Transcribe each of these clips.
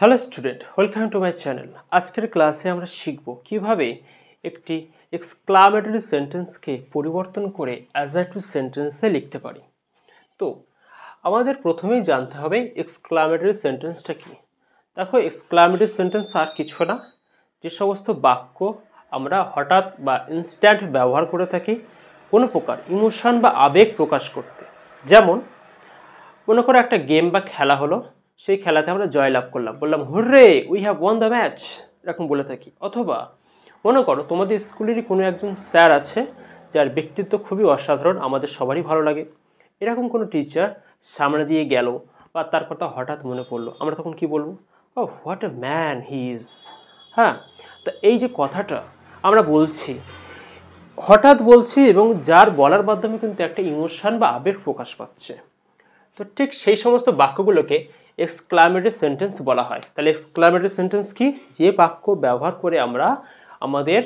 Hello student, welcome to my channel. আজকের ক্লাসে আমরা শিখব কিভাবে একটি এক্সক্লামেটরি সেন্টেন্সকে পরিবর্তন করে অ্যাডজেক্টিভ সেন্টেন্সে লিখতে পারি। তো আমাদের প্রথমেই জানতে হবে এক্সক্লামেটরি সেন্টেন্সটা কি। দেখো, এক্সক্লামেটরি সেন্টেন্স আর কিছু না, যে সমস্ত বাক্য আমরা হঠাৎ বা ইনস্ট্যান্ট ব্যবহার করে থাকি কোনো প্রকার ইমোশন বা আবেগ প্রকাশ করতে। যেমন মনে করো একটা গেম বা খেলা হলো, সেই খেলাতে আমরা জয়লাভ করলাম, বললাম hurray we have won the match, এরকম বলে থাকি। অথবা মনে করো তোমাদের স্কুলেরই কোনো একজন স্যার আছে যার ব্যক্তিত্ব খুবই অসাধারণ, আমাদের সবারই ভালো লাগে। এরকম কোনো টিচার সামনে দিয়ে গেল বা তার কথা হঠাৎ মনে পড়লো, আমরা তখন কি বলবো? ও what a man he is. হ্যাঁ, তো এই যে কথাটা আমরা বলছি, হঠাৎ বলছি এবং যার বলার মাধ্যমে কিন্তু একটা ইমোশন বা আবেগ প্রকাশ পাচ্ছে। তো ঠিক সেই সমস্ত বাক্যগুলোকে এক্সক্লামেটরি সেন্টেন্স বলা হয়। তাহলে এক্সক্লামেটরি সেন্টেন্স কি? যে বাক্য ব্যবহার করে আমরা আমাদের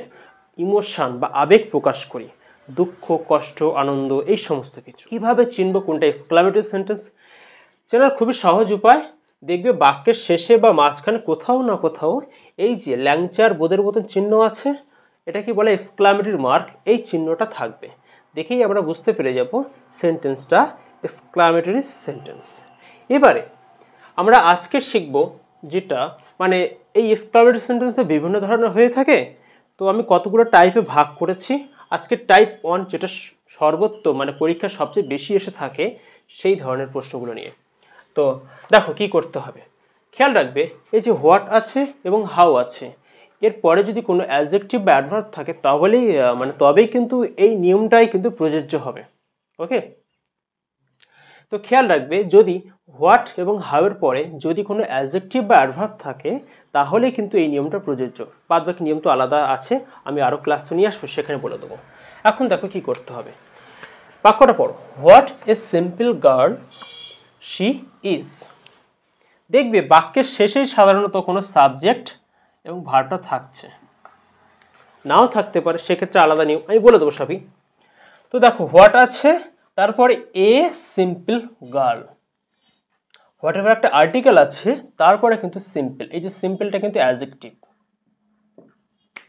ইমোশন বা আবেগ প্রকাশ করি, দুঃখ, কষ্ট, আনন্দ, এই সমস্ত কিছু। কিভাবে চিনব কোনটা এক্সক্লামেটরি সেন্টেন্স? চেনার খুবই সহজ উপায়। দেখবে বাক্যের শেষে বা মাঝখানে কোথাও না কোথাও এই যে ল্যাংচার বোদের মতন চিহ্ন আছে, এটা কি বলে? Exclamatory mark. এই চিহ্নটা থাকবে, দেখেই আমরা বুঝতে পেরে যাব সেন্টেন্সটা এক্সক্লামেটরি সেন্টেন্স। এবারে আমরা আজকে শিখব যেটা মানে এই এক্সক্লামেটরি সেন্টেন্সটা বিভিন্ন ধরনের হয়ে থাকে। তো আমি কতগুলো টাইপে ভাগ করেছি। আজকে টাইপ 1, যেটা সর্বত্র মানে পরীক্ষার সবচেয়ে বেশি এসে থাকে সেই ধরনের প্রশ্নগুলো নিয়ে। তো দেখো কি করতে হবে, খেয়াল রাখবে এই যে হোয়াট আছে এবং হাউ আছে, এরপরে যদি কোনো অ্যাডজেক্টিভ বা অ্যাডভার্ব থাকে তাহলেই তবেই কিন্তু এই নিয়মটাই কিন্তু প্রযোজ্য হবে। ওকে, তো খেয়াল রাখবে যদি হোয়াট এবং হাউ এর পরে যদি কোনো অ্যাডজেক্টিভ বা অ্যাডভার্ব থাকে তাহলেই কিন্তু এই নিয়মটা প্রযোজ্য। বাদ বাকি নিয়ম তো আলাদা আছে, আমি আরও ক্লাস তো নিয়ে আসবো, সেখানে বলে দেবো। এখন দেখো কি করতে হবে, বাক্যটা পড়ো। What a simple girl she is. দেখবে বাক্যের শেষেই সাধারণত কোনো সাবজেক্ট এবং ভার্বটা থাকছে, নাও থাকতে পারে, সেক্ষেত্রে আলাদা নিয়ম, আমি বলে দেবো সবই। তো দেখো হোয়াট আছে, তারপরে a simple girl, what ever একটা আর্টিকেল আছে, তারপরে কিন্তু সিম্পল। এই যে সিম্পলটা কিন্তু অ্যাডজেক্টিভ।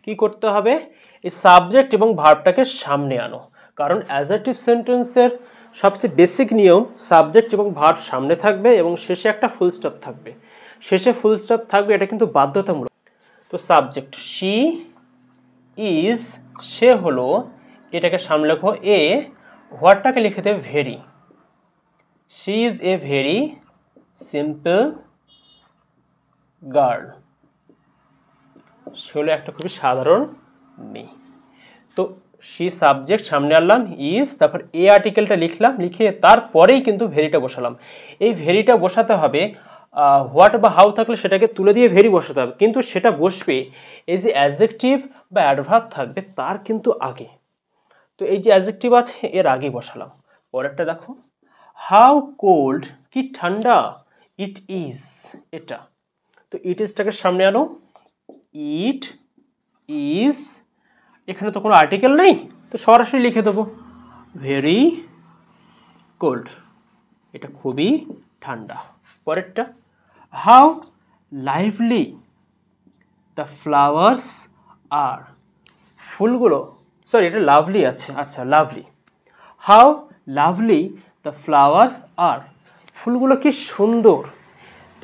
কি করতে হবে? এই সাবজেক্ট এবং ভার্বটাকে সামনে আনো, কারণ অ্যাডজেক্টিভ সেন্টেন্সের সবচেয়ে বেসিক নিয়ম সাবজেক্ট এবং ভার্ব সামনে থাকবে এবং শেষে একটা ফুল স্টপ থাকবে। শেষে ফুল স্টপ থাকবে, এটা কিন্তু বাধ্যতামূলক। তো সাবজেক্ট শি ইজ, সে হলো, এটাকে সামনে লেখো এ, হোয়াটটাকে লিখে দেবে very. She is a very simple girl, সে হলো একটা খুবই সাধারণ মেয়ে। তো শি সাবজেক্ট সামনে আনলাম, ইজ, তারপর এ আর্টিকেলটা লিখলাম, লিখে তারপরেই কিন্তু ভেরিটা বসালাম। এই ভেরিটা বসাতে হবে, হোয়াট বা হাউ থাকলে সেটাকে তুলে দিয়ে ভেরি বসাতে হবে, কিন্তু সেটা বসবে এই যে অ্যাডজেক্টিভ বা অ্যাডভার্ব থাকবে তার কিন্তু আগে। তো এই যে অ্যাডজেক্টিভ আছে এর আগে বসালাম। পরেরটা দেখো, হাউ কোল্ড, কি ঠান্ডা, ইট ইজ, এটা। তো ইট ইজটাকে সামনে আনো, ইট ইজ, এখানে তো কোনো আর্টিকেল নেই, তো সরাসরি লিখে দেবো ভেরি কোল্ড, এটা খুবই ঠান্ডা। পরেরটা, how lively the flowers are, ফুলগুলো, সরি এটা লাভলি আছে, আচ্ছা lovely. How lovely the flowers are, ফুলগুলো কি সুন্দর।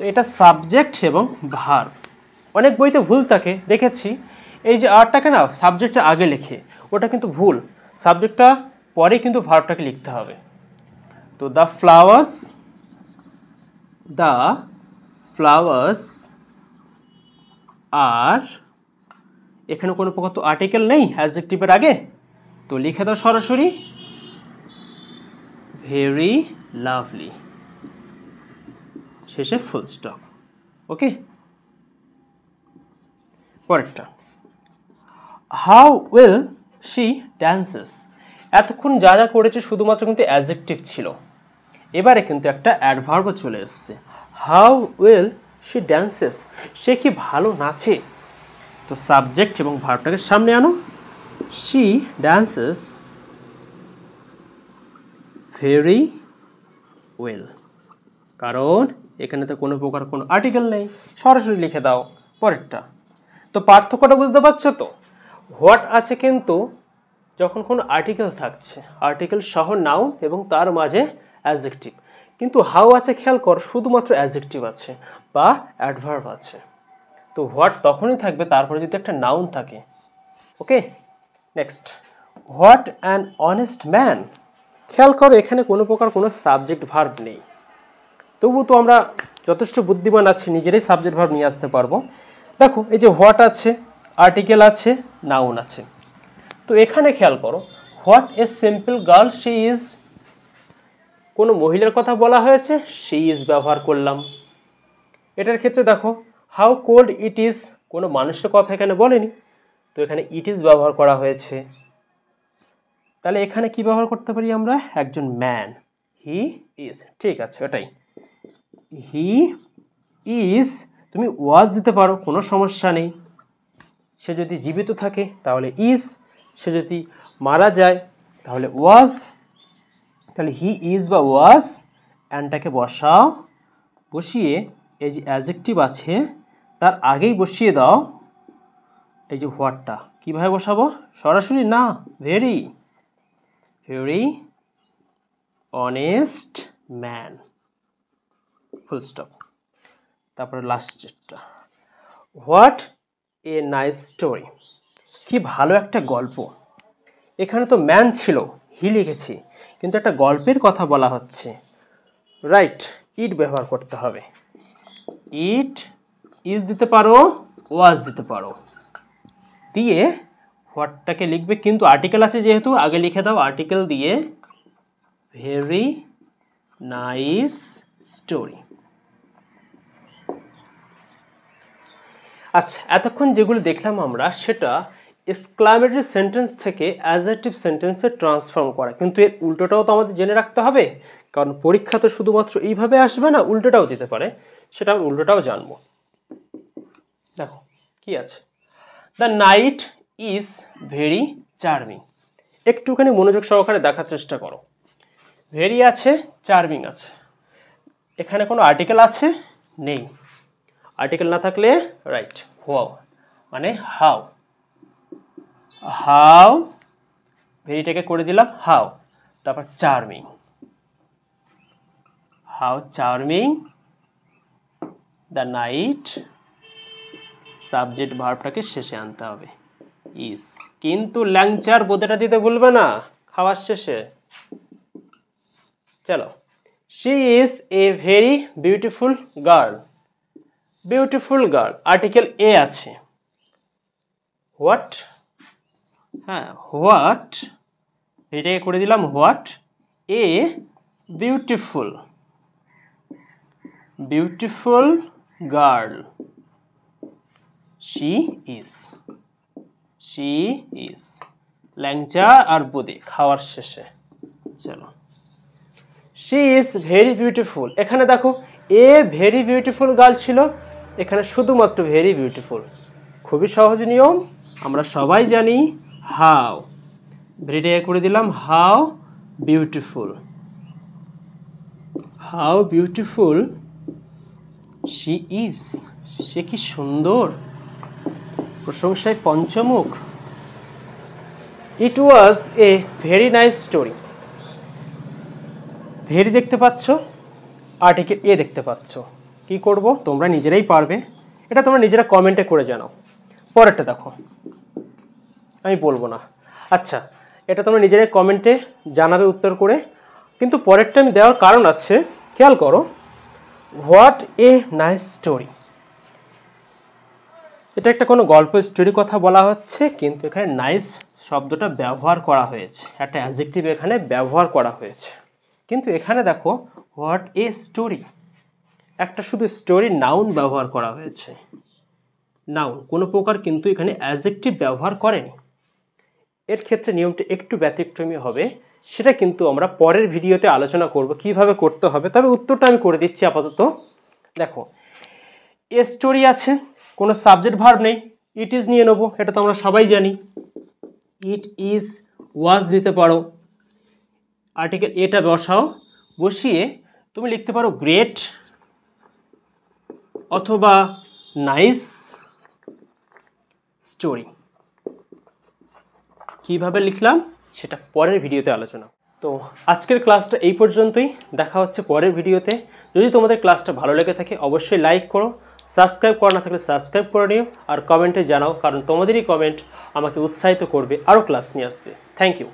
তো এটা সাবজেক্ট এবং ভার্ব। অনেক বইতে ভুল থাকে দেখেছি, এই যে আরটাকে না সাবজেক্টটা আগে লেখে, ওটা কিন্তু ভুল, সাবজেক্টটা পরে কিন্তু ভার্বটাকে লিখতে হবে। তো দ্য ফ্লাওয়ার্স আর, এখানে কোনো প্রকার তো আর্টিকেল নেই অ্যাডজেক্টিভের আগে, তো লিখে দাও সরাসরি ভেরি লাভলি, শেষে ফুল স্টপ। ওকে, পরেরটা, হাউ ওয়েল শি ড্যান্সেস। এতক্ষণ যা যা করেছে শুধুমাত্র কিন্তু অ্যাডজেক্টিভ ছিল, এবারে কিন্তু একটা অ্যাডভার্বও চলে এসছে। হাউ ওয়েল শি ড্যান্সেস, সে কি ভালো নাচে। তো সাবজেক্ট এবং ভার্বটাকে সামনে আনো, শি ড্যান্সেস ভেরি ওয়েল, কারণ এখানে তো কোনো প্রকার কোনো আর্টিকেল নেই, সরাসরি লিখে দাও পরেরটা। তো পার্থক্যটা বুঝতে পারছো তো? হোয়াট আছে কিন্তু যখন কোনো আর্টিকেল থাকছে, আর্টিকেল সহ নাউন এবং তার মাঝে অ্যাডজেক্টিভ, কিন্তু হাউ আছে খেয়াল কর শুধুমাত্র অ্যাডজেক্টিভ আছে বা অ্যাডভার্ব আছে। তো হোয়াট তখনই থাকবে তারপরে যদি একটা নাউন থাকে। Okay, next, what an honest man. খেয়াল করো এখানে কোনো প্রকার কোনো সাবজেক্ট ভার্ব নেই, তবু তো আমরা যথেষ্ট বুদ্ধিমান আছি, নিজেরাই সাবজেক্ট ভার্ব নিয়ে আসতে পারবো। দেখো এই যে হোয়াট আছে, আর্টিকেল আছে, নাউন আছে। তো এখানে খেয়াল করো, what a simple girl she is, কোনো মহিলার কথা বলা হয়েছে, শি ইজ ব্যবহার করলাম। এটার ক্ষেত্রে দেখো হাউ কোল্ড ইট ইজ, কোনো মানুষের কথা এখানে বলেনি, তো এখানে ইট ইজ ব্যবহার করা হয়েছে। তাহলে এখানে কি ব্যবহার করতে পারি আমরা, একজন ম্যান, হি ইজ, ঠিক আছে ওটাই, হি ইজ। তুমি ওয়াজ দিতে পারো, কোনো সমস্যা নেই। সে যদি জীবিত থাকে তাহলে ইজ, সে যদি মারা যায় তাহলে ওয়াজ। তাহলে হি ইজ বা ওয়াজ, অ্যান্ডটাকে বসাও, বসিয়ে এই যে অ্যাডজেক্টিভ আছে তার আগেই বসিয়ে দাও এই যে হোয়াটটা। কীভাবে বসাবো, সরাসরি না, very very honest man, full stop. তারপরে লাস্টেরটা, হোয়াট এ নাইস স্টোরি, কি ভালো একটা গল্প। এখানে তো ম্যান ছিল, হি লিখেছি, কিন্তু একটা গল্পের কথা বলা হচ্ছে, রাইট, ইট ব্যবহার করতে হবে। ইট ইজ দিতে পারো, ওয়াজ দিতে পারো, দিয়ে হোয়াটটাকে লিখবে, কিন্তু আর্টিকেল আছে যেহেতু আগে লিখে দাও আর্টিকেল দিয়ে, ভেরি নাইস স্টোরি। আচ্ছা, এতক্ষণ যেগুলো দেখলাম আমরা সেটা এক্সক্লামেটরি সেন্টেন্স থেকে অ্যাডজেক্টিভ সেন্টেন্সে ট্রান্সফর্ম করা, কিন্তু এর উল্টোটাও তো আমাদের জেনে রাখতে হবে, কারণ পরীক্ষা তো শুধুমাত্র এইভাবে আসবে না, উল্টোটাও দিতে পারে, সেটা আমরা উল্টোটাও জানবো। দেখো কি আছে, the night is very charming. একটুখানি মনোযোগ সহকারে দেখার চেষ্টা করো, ভেরি আছে, চার্মিং আছে, এখানে কোনো আর্টিকেল আছে নেই, আর্টিকেল না থাকলে রাইট হোয়াও মানে হাউ, হাউ ভেরিটাকে করে দিলাম হাউ, তারপর charming, how charming the night, subject ভার্বটাকে শেষে আনতে হবে ইজ, কিন্তু ল্যাংচার বোধেটা দিতে ভুলবে না খাওয়ার শেষে। চলো, she is a very beautiful girl, beautiful girl, article a আছে, হোয়াট, হ্যাঁ হোয়াট, এটাকে করে দিলাম what a beautiful, beautiful girl she is, she is, ল্যাংচা আর বোদে খাওয়ার শেষে। চলো, শি ইজ ভেরি বিউটিফুল, এখানে দেখো এ ভেরি বিউটিফুল গার্ল ছিল, এখানে শুধুমাত্র ভেরি বিউটিফুল। খুবই সহজ নিয়ম, আমরা সবাই জানি, হাউ, ভেরিটাকে করে দিলাম how beautiful, how beautiful she is, সে কি সুন্দর, প্রশংসায় পঞ্চমুখ। It was a very nice story, very দেখতে পাচ্ছ, আর্টিকেল এ দেখতে পাচ্ছ, কি করব তোমরা নিজেরাই পারবে, এটা তোমরা নিজেরা কমেন্টে করে জানাও। পরেরটা দেখো, আমি বলবো না, আচ্ছা এটা তোমরা নিজেরাই কমেন্টে জানাবে উত্তর করে, কিন্তু পরেরটা আমি দেওয়ার কারণ আছে, খেয়াল করো, হোয়াট এ নাইস স্টোরি, এটা একটা কোনো গল্প স্টোরি কথা বলা হচ্ছে, কিন্তু এখানে নাইস শব্দটা ব্যবহার করা হয়েছে, একটা অ্যাডজেক্টিভ এখানে ব্যবহার করা হয়েছে, কিন্তু এখানে দেখো হোয়াট এ স্টোরি, একটা শুধু স্টোরি নাউন ব্যবহার করা হয়েছে, নাউন, কোনো প্রকার কিন্তু এখানে অ্যাডজেক্টিভ ব্যবহার করেনি। এর ক্ষেত্রে নিয়মটা একটু ব্যতিক্রমী হবে, সেটা কিন্তু আমরা পরের ভিডিওতে আলোচনা করব কিভাবে করতে হবে, তবে উত্তরটা আমি করে দিচ্ছি আপাতত। দেখো এ স্টোরি আছে, কোনো সাবজেক্ট ভার্ব নেই, ইট ইজ নিয়ে নেবো, এটা তো আমরা সবাই জানি, ইট ইজ, ওয়াজ দিতে পারো, আর্টিকেল এটা বসাও, বসিয়ে তুমি লিখতে পারো গ্রেট, অথবা নাইস স্টোরি কিভাবে লিখলাম সেটা পরের ভিডিওতে আলোচনা। তো আজকের ক্লাসটা এই পর্যন্তই, দেখা হচ্ছে পরের ভিডিওতে। যদি তোমাদের ক্লাসটা ভালো লেগে থাকে অবশ্যই লাইক করো, সাবস্ক্রাইব করা না থাকলে সাবস্ক্রাইব করে নিও, আর কমেন্টে জানাও, কারণ তোমাদেরই কমেন্ট আমাকে উৎসাহিত করবে আরও ক্লাস নিয়ে আসতে। Thank you.